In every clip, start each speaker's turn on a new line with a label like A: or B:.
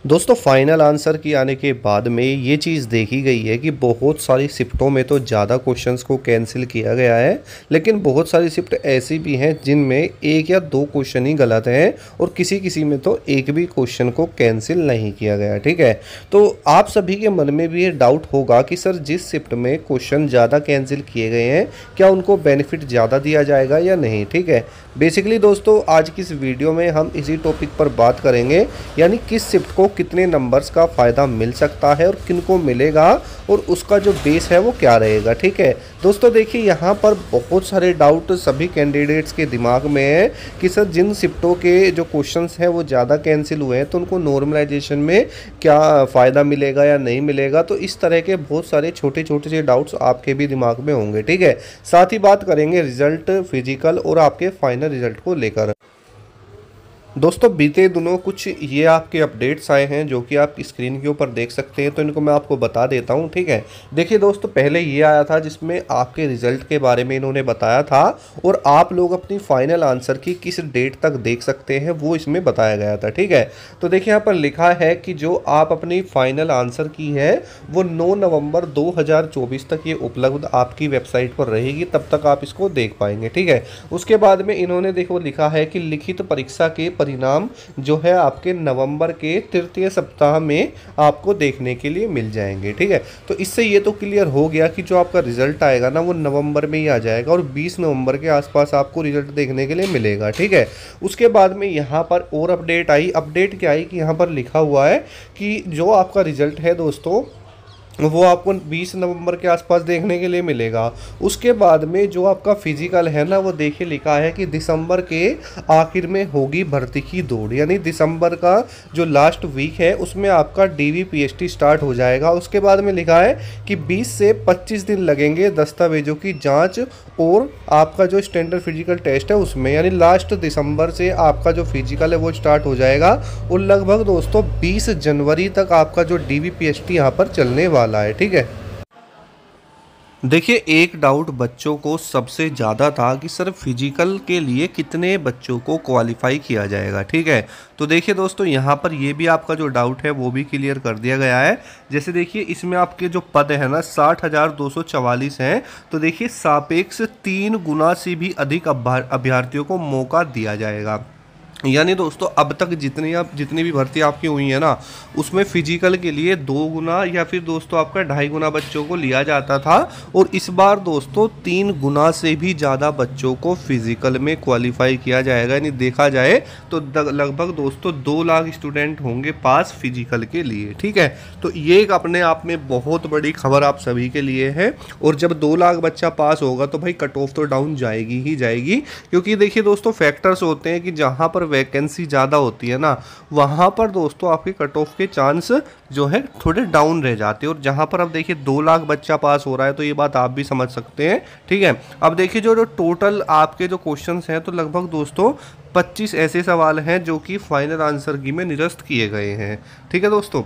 A: दोस्तों final answer की आने के बाद में ये चीज़ देखी गई है कि बहुत सारी शिफ्टों में तो ज़्यादा क्वेश्चंस को कैंसिल किया गया है, लेकिन बहुत सारी शिफ्ट ऐसी भी हैं जिनमें एक या दो क्वेश्चन ही गलत हैं और किसी किसी में तो एक भी क्वेश्चन को कैंसिल नहीं किया गया। ठीक है, तो आप सभी के मन में भी ये डाउट होगा कि सर जिस शिफ्ट में क्वेश्चन ज़्यादा कैंसिल किए गए हैं क्या उनको बेनिफिट ज़्यादा दिया जाएगा या नहीं। ठीक है, बेसिकली दोस्तों आज की इस वीडियो में हम इसी टॉपिक पर बात करेंगे, यानी किस शिफ्ट को कितने नंबर्स का फ़ायदा मिल सकता है और किन को मिलेगा और उसका जो बेस है वो क्या रहेगा। ठीक है दोस्तों, देखिए यहाँ पर बहुत सारे डाउट सभी कैंडिडेट्स के दिमाग में है कि सर जिन शिफ्टों के जो क्वेश्चंस हैं वो ज़्यादा कैंसिल हुए हैं तो उनको नॉर्मलाइजेशन में क्या फ़ायदा मिलेगा या नहीं मिलेगा। तो इस तरह के बहुत सारे छोटे छोटे से डाउट्स आपके भी दिमाग में होंगे। ठीक है, साथ ही बात करेंगे रिजल्ट, फिजिकल और आपके फाइनल रिजल्ट को लेकर। दोस्तों बीते दिनों कुछ ये आपके अपडेट्स आए हैं जो कि आप स्क्रीन के ऊपर देख सकते हैं, तो इनको मैं आपको बता देता हूँ। ठीक है, देखिए दोस्तों पहले ये आया था जिसमें आपके रिजल्ट के बारे में इन्होंने बताया था और आप लोग अपनी फाइनल आंसर की किस डेट तक देख सकते हैं वो इसमें बताया गया था। ठीक है, तो देखिए यहाँ पर लिखा है कि जो आप अपनी फाइनल आंसर की है वो 9 नवंबर 2024 तक ये उपलब्ध आपकी वेबसाइट पर रहेगी, तब तक आप इसको देख पाएंगे। ठीक है, उसके बाद में इन्होंने देखो लिखा है कि लिखित परीक्षा के परिणाम जो है आपके नवंबर के तृतीय सप्ताह में आपको देखने के लिए मिल जाएंगे। ठीक है, तो इससे ये तो क्लियर हो गया कि जो आपका रिजल्ट आएगा ना वो नवंबर में ही आ जाएगा और 20 नवंबर के आसपास आपको रिजल्ट देखने के लिए मिलेगा। ठीक है, उसके बाद में यहाँ पर और अपडेट आई। अपडेट क्या आई कि यहाँ पर लिखा हुआ है कि जो आपका रिजल्ट है दोस्तों वो आपको 20 नवंबर के आसपास देखने के लिए मिलेगा। उसके बाद में जो आपका फिजिकल है ना वो देखिए लिखा है कि दिसंबर के आखिर में होगी भर्ती की दौड़, यानी दिसंबर का जो लास्ट वीक है उसमें आपका DVPST स्टार्ट हो जाएगा। उसके बाद में लिखा है कि 20 से 25 दिन लगेंगे दस्तावेजों की जांच और आपका जो स्टैंडर्ड फिजिकल टेस्ट है उसमें, यानी लास्ट दिसंबर से आपका जो फिजिकल है वो स्टार्ट हो जाएगा और लगभग दोस्तों 20 जनवरी तक आपका जो DVPST यहाँ पर चलने वाला है। ठीक है, देखिए एक डाउट बच्चों को सबसे ज़्यादा था कि सर फिजिकल के लिए कितने बच्चों को क्वालिफाई किया जाएगा। ठीक है, तो देखिए दोस्तों यहाँ पर ये भी आपका जो डाउट है वो भी क्लियर कर दिया गया है। जैसे देखिए इसमें आपके जो पद है ना 60,244 हैं, तो देखिए सापेक्ष 3 गुना से भी अधिक अभ्यर्थियों को मौका दिया जाएगा। यानी दोस्तों अब तक जितनी भी भर्ती आपकी हुई है ना उसमें फिजिकल के लिए 2 गुना या फिर दोस्तों आपका 2.5 गुना बच्चों को लिया जाता था और इस बार दोस्तों 3 गुना से भी ज़्यादा बच्चों को फिजिकल में क्वालिफाई किया जाएगा। यानी देखा जाए तो लगभग दोस्तों 2 लाख स्टूडेंट होंगे पास फिजिकल के लिए। ठीक है, तो ये एक अपने आप में बहुत बड़ी खबर आप सभी के लिए है और जब 2 लाख बच्चा पास होगा तो भाई कट ऑफ तो डाउन जाएगी ही जाएगी, क्योंकि देखिए दोस्तों फैक्टर्स होते हैं कि जहाँ पर वैकेंसी ज़्यादा होती है ना वहाँ पर दोस्तों आपके कट ऑफ के चांस जो है थोड़े डाउन रह जाते हैं और जहाँ पर अब देखिए 2 लाख बच्चा पास हो रहा है तो ये बात आप भी समझ सकते हैं। ठीक है, अब देखिए जो टोटल आपके जो क्वेश्चंस हैं तो लगभग दोस्तों 25 ऐसे सवाल हैं जो कि फाइनल आंसर की में निरस्त किए गए हैं। ठीक है दोस्तों,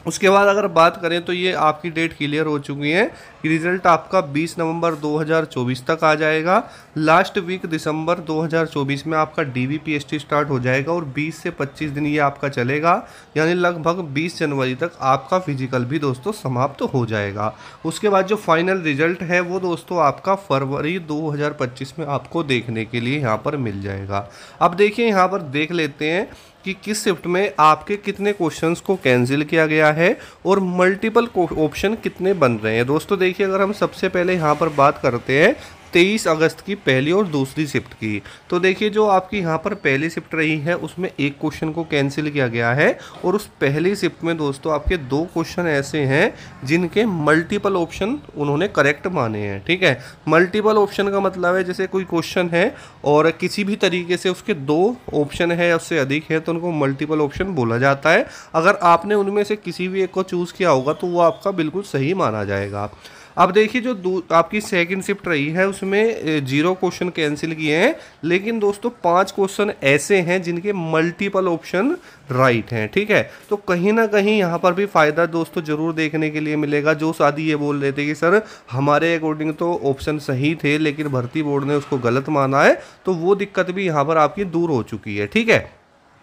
A: उसके बाद अगर बात करें तो ये आपकी डेट क्लियर हो चुकी है कि रिज़ल्ट आपका 20 नवंबर 2024 तक आ जाएगा। लास्ट वीक दिसंबर 2024 में आपका DVPST स्टार्ट हो जाएगा और 20 से 25 दिन ये आपका चलेगा, यानी लगभग 20 जनवरी तक आपका फिजिकल भी दोस्तों समाप्त हो जाएगा। उसके बाद जो फाइनल रिजल्ट है वो दोस्तों आपका फरवरी 2025 में आपको देखने के लिए यहाँ पर मिल जाएगा। अब देखिए यहाँ पर देख लेते हैं कि किस शिफ्ट में आपके कितने क्वेश्चंस को कैंसिल किया गया है और मल्टीपल ऑप्शन कितने बन रहे हैं। दोस्तों देखिए अगर हम सबसे पहले यहाँ पर बात करते हैं 23 अगस्त की पहली और दूसरी शिफ्ट की, तो देखिए जो आपकी यहाँ पर पहली शिफ्ट रही है उसमें एक क्वेश्चन को कैंसिल किया गया है और उस पहली शिफ्ट में दोस्तों आपके 2 क्वेश्चन ऐसे हैं जिनके मल्टीपल ऑप्शन उन्होंने करेक्ट माने हैं। ठीक है, मल्टीपल ऑप्शन का मतलब है जैसे कोई क्वेश्चन है और किसी भी तरीके से उसके 2 ऑप्शन है या उससे अधिक है तो उनको मल्टीपल ऑप्शन बोला जाता है। अगर आपने उनमें से किसी भी एक को चूज़ किया होगा तो वो आपका बिल्कुल सही माना जाएगा। अब देखिए जो आपकी सेकंड शिफ्ट रही है उसमें 0 क्वेश्चन कैंसिल किए हैं, लेकिन दोस्तों 5 क्वेश्चन ऐसे हैं जिनके मल्टीपल ऑप्शन राइट हैं। ठीक है, तो कहीं ना कहीं यहाँ पर भी फ़ायदा दोस्तों ज़रूर देखने के लिए मिलेगा। जो शादी ये बोल रहे थे कि सर हमारे अकॉर्डिंग तो ऑप्शन सही थे लेकिन भर्ती बोर्ड ने उसको गलत माना है, तो वो दिक्कत भी यहाँ पर आपकी दूर हो चुकी है। ठीक है,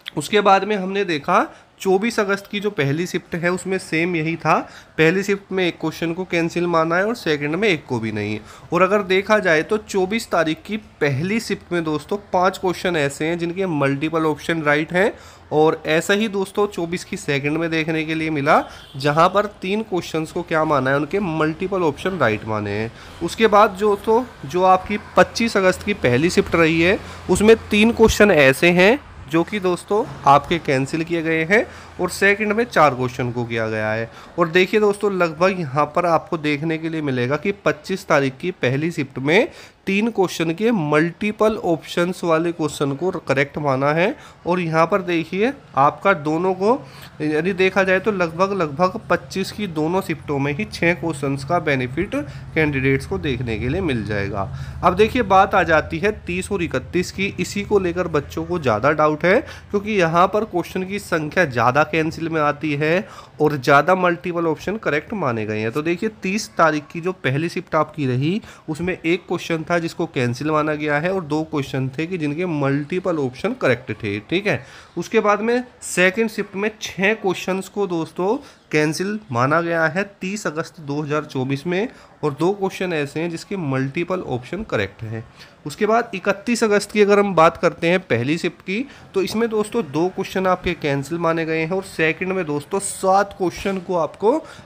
A: उसके बाद में हमने देखा 24 अगस्त की जो पहली शिफ्ट है उसमें सेम यही था, पहली शिफ्ट में एक क्वेश्चन को कैंसिल माना है और सेकंड में एक को भी नहीं। और अगर देखा जाए तो 24 तारीख की पहली शिफ्ट में दोस्तों 5 क्वेश्चन ऐसे हैं जिनके मल्टीपल ऑप्शन राइट हैं, और ऐसा ही दोस्तों 24 की सेकंड में देखने के लिए मिला जहां पर 3 क्वेश्चंस को क्या माना है, उनके मल्टीपल ऑप्शन राइट माने हैं। उसके बाद जो आपकी 25 अगस्त की पहली शिफ्ट रही है उसमें 3 क्वेश्चन ऐसे हैं जो कि दोस्तों आपके कैंसिल किए गए हैं और सेकंड में 4 क्वेश्चन को किया गया है। और देखिए दोस्तों लगभग यहाँ पर आपको देखने के लिए मिलेगा कि 25 तारीख की पहली शिफ्ट में 3 क्वेश्चन के मल्टीपल ऑप्शंस वाले क्वेश्चन को करेक्ट माना है। और यहाँ पर देखिए आपका दोनों को यदि देखा जाए तो लगभग 25 की दोनों शिफ्टों में ही 6 क्वेश्चंस का बेनिफिट कैंडिडेट्स को देखने के लिए मिल जाएगा। अब देखिए बात आ जाती है 30 और 31 की, इसी को लेकर बच्चों को ज़्यादा डाउट है क्योंकि यहाँ पर क्वेश्चन की संख्या ज़्यादा कैंसिल में आती है और ज़्यादा मल्टीपल ऑप्शन करेक्ट माने गए हैं। तो देखिए 30 तारीख की जो पहली शिफ्ट आपकी रही उसमें एक क्वेश्चन था जिसको कैंसिल माना गया है और 2 क्वेश्चन थे कि जिनके मल्टीपल ऑप्शन करेक्ट थे, ठीक है। उसके बाद में सेकंड शिफ्ट में 6 क्वेश्चंस को दोस्तों कैंसिल माना गया है 30 अगस्त 2024 में, और 2 क्वेश्चन ऐसे हैं जिसके मल्टीपल ऑप्शन करेक्ट हैं। उसके बाद 31 अगस्त की अगर हम बात करते हैं पहली शिफ्ट की, तो इसमें दोस्तों 2 क्वेश्चन आपके कैंसिल माने गए हैं और सेकंड में दोस्तों 7 क्वेश्चन को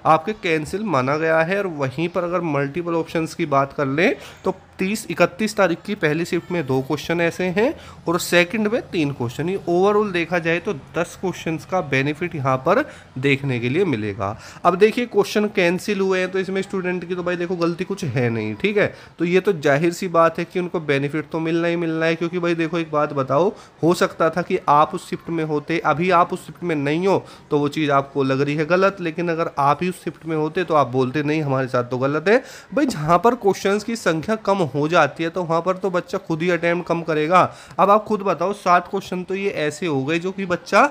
A: आपके कैंसिल माना गया है। और वहीं पर अगर मल्टीपल ऑप्शंस की बात कर लें तो 31 तारीख की पहली शिफ्ट में 2 क्वेश्चन ऐसे हैं और सेकंड में 3 क्वेश्चन। ये ओवरऑल देखा जाए तो 10 क्वेश्चंस का बेनिफिट यहाँ पर देखने के लिए मिलेगा। अब देखिए क्वेश्चन कैंसिल हुए हैं तो इसमें स्टूडेंट की तो भाई देखो गलती कुछ है नहीं, ठीक है। तो ये तो जाहिर सी बात है कि उनको बेनिफिट तो मिलना ही मिलना है, क्योंकि भाई देखो एक बात बताओ, हो सकता था कि आप उस शिफ्ट में होते, अभी आप उस शिफ्ट में नहीं हो तो वो चीज़ आपको लग रही है गलत, लेकिन अगर आप ही उस शिफ्ट में होते तो आप बोलते नहीं हमारे साथ तो गलत है। भाई जहाँ पर क्वेश्चंस की संख्या कम हो जाती है तो वहाँ पर तो बच्चा खुद ही अटेम्प्ट कम करेगा। अब आप खुद बताओ 7 क्वेश्चन तो ये ऐसे हो गए जो कि बच्चा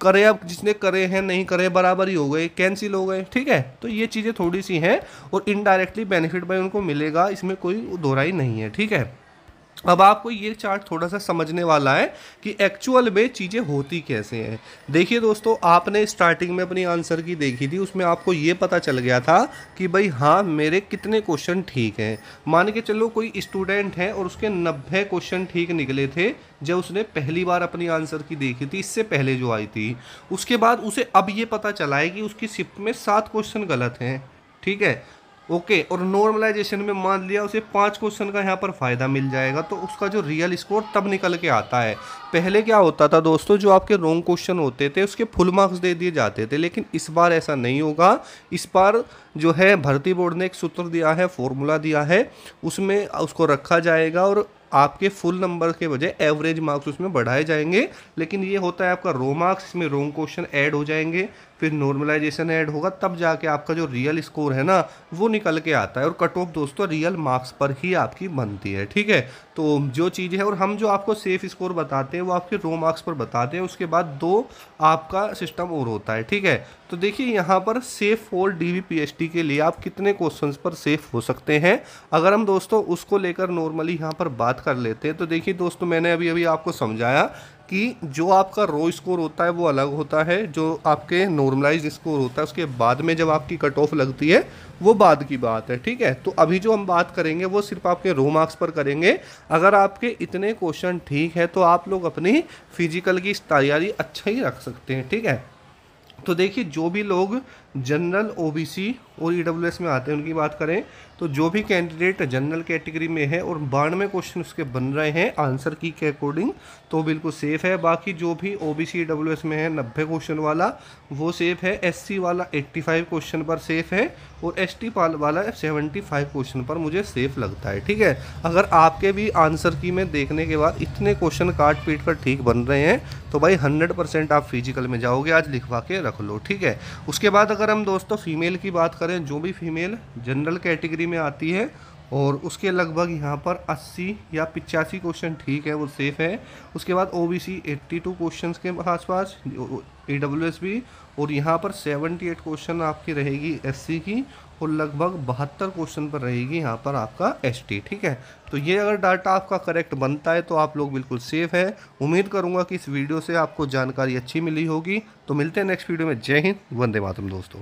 A: करे, अब जिसने करे हैं नहीं करे बराबर ही हो गए, कैंसिल हो गए, ठीक है। तो ये चीज़ें थोड़ी सी हैं और इनडायरेक्टली बेनिफिट भाई उनको मिलेगा, इसमें कोई दोहराई नहीं है, ठीक है। अब आपको ये चार्ट थोड़ा सा समझने वाला है कि एक्चुअल में चीज़ें होती कैसे हैं। देखिए दोस्तों आपने स्टार्टिंग में अपनी आंसर की देखी थी, उसमें आपको ये पता चल गया था कि भाई हाँ मेरे कितने क्वेश्चन ठीक हैं। मान के चलो कोई स्टूडेंट है और उसके 90 क्वेश्चन ठीक निकले थे जब उसने पहली बार अपनी आंसर की देखी थी, इससे पहले जो आई थी। उसके बाद उसे अब ये पता चला है कि उसकी शिफ्ट में 7 क्वेश्चन गलत हैं, ठीक है, ओके। और नॉर्मलाइजेशन में मान लिया उसे 5 क्वेश्चन का यहाँ पर फ़ायदा मिल जाएगा, तो उसका जो रियल स्कोर तब निकल के आता है। पहले क्या होता था दोस्तों, जो आपके रॉन्ग क्वेश्चन होते थे उसके फुल मार्क्स दे दिए जाते थे, लेकिन इस बार ऐसा नहीं होगा। इस बार जो है भर्ती बोर्ड ने एक सूत्र दिया है, फॉर्मूला दिया है, उसमें उसको रखा जाएगा और आपके फुल नंबर के बजाय एवरेज मार्क्स उसमें बढ़ाए जाएंगे। लेकिन ये होता है आपका रो मार्क्स, इसमें रॉन्ग क्वेश्चन ऐड हो जाएंगे, फिर नॉर्मलाइजेशन ऐड होगा, तब जाके आपका जो रियल स्कोर है ना वो निकल के आता है। और कट ऑफ दोस्तों रियल मार्क्स पर ही आपकी बनती है, ठीक है। तो जो चीज़ है, और हम जो आपको सेफ स्कोर बताते हैं वो आपके रो मार्क्स पर बताते हैं, उसके बाद 2 आपका सिस्टम और होता है, ठीक है। तो देखिए यहाँ पर सेफ फॉर DVPST के लिए आप कितने क्वेश्चंस पर सेफ हो सकते हैं, अगर हम दोस्तों उसको लेकर नॉर्मली यहाँ पर बात कर लेते हैं। तो देखिए दोस्तों मैंने अभी आपको समझाया कि जो आपका रो स्कोर होता है वो अलग होता है, जो आपके नॉर्मलाइज स्कोर होता है उसके बाद में जब आपकी कट ऑफ लगती है वो बाद की बात है, ठीक है। तो अभी जो हम बात करेंगे वो सिर्फ आपके रो मार्क्स पर करेंगे। अगर आपके इतने क्वेश्चन ठीक है तो आप लोग अपनी फिजिकल की तैयारी अच्छा ही रख सकते हैं, ठीक है। तो देखिए जो भी लोग जनरल OBC और EWS में आते हैं उनकी बात करें तो जो भी कैंडिडेट जनरल कैटेगरी में है और 92 क्वेश्चन उसके बन रहे हैं आंसर की के अकॉर्डिंग तो बिल्कुल सेफ़ है। बाकी जो भी OBC EWS में है 90 क्वेश्चन वाला वो सेफ़ है, SC वाला 85 क्वेश्चन पर सेफ़ है और ST वाला 75 क्वेश्चन पर मुझे सेफ़ लगता है, ठीक है। अगर आपके भी आंसर की में देखने के बाद इतने क्वेश्चन काट पीट कर ठीक बन रहे हैं तो भाई 100% आप फिजिकल में जाओगे, आज लिखवा के रख लो, ठीक है। उसके बाद अगर हम दोस्तों फीमेल की बात करें, जो भी फीमेल जनरल कैटेगरी में आती है और उसके लगभग यहाँ पर 80 या 85 क्वेश्चन ठीक है, वो सेफ है। उसके बाद ओबीसी 82 क्वेश्चंस के आसपास, ईडब्ल्यूएस भी, और यहाँ पर 78 क्वेश्चन आपकी रहेगी एससी की, और लगभग 72 क्वेश्चन पर रहेगी यहाँ पर आपका एसटी। ठीक है, तो ये अगर डाटा आपका करेक्ट बनता है तो आप लोग बिल्कुल सेफ है। उम्मीद करूँगा कि इस वीडियो से आपको जानकारी अच्छी मिली होगी। तो मिलते हैं नेक्स्ट वीडियो में। जय हिंद, वंदे मातरम दोस्तों।